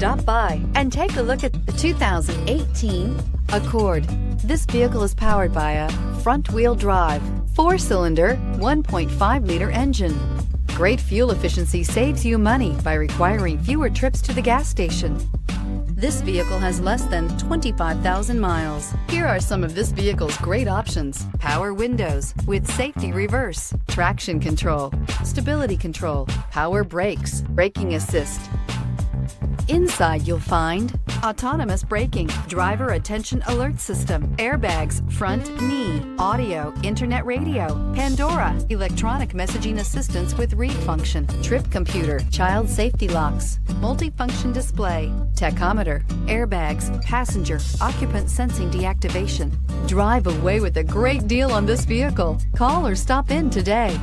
Stop by and take a look at the 2018 Accord. This vehicle is powered by a front-wheel drive, 4-cylinder, 1.5-liter engine. Great fuel efficiency saves you money by requiring fewer trips to the gas station. This vehicle has less than 25,000 miles. Here are some of this vehicle's great options: power windows with safety reverse, traction control, stability control, power brakes, braking assist. Inside you'll find autonomous braking, driver attention alert system, airbags, front knee, audio, internet radio, Pandora, electronic messaging assistance with read function, trip computer, child safety locks, multifunction display, tachometer, airbags, passenger, occupant sensing deactivation. Drive away with a great deal on this vehicle. Call or stop in today.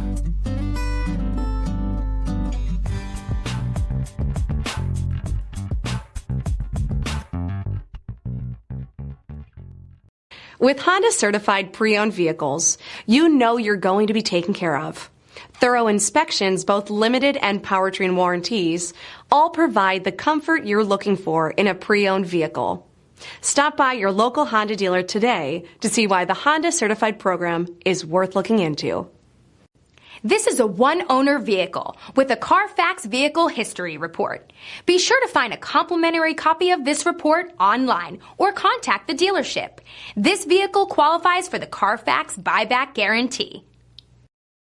With Honda certified pre-owned vehicles, you know you're going to be taken care of. Thorough inspections, both limited and powertrain warranties, all provide the comfort you're looking for in a pre-owned vehicle. Stop by your local Honda dealer today to see why the Honda certified program is worth looking into. This is a one-owner vehicle with a Carfax Vehicle History Report. Be sure to find a complimentary copy of this report online or contact the dealership. This vehicle qualifies for the Carfax Buyback Guarantee.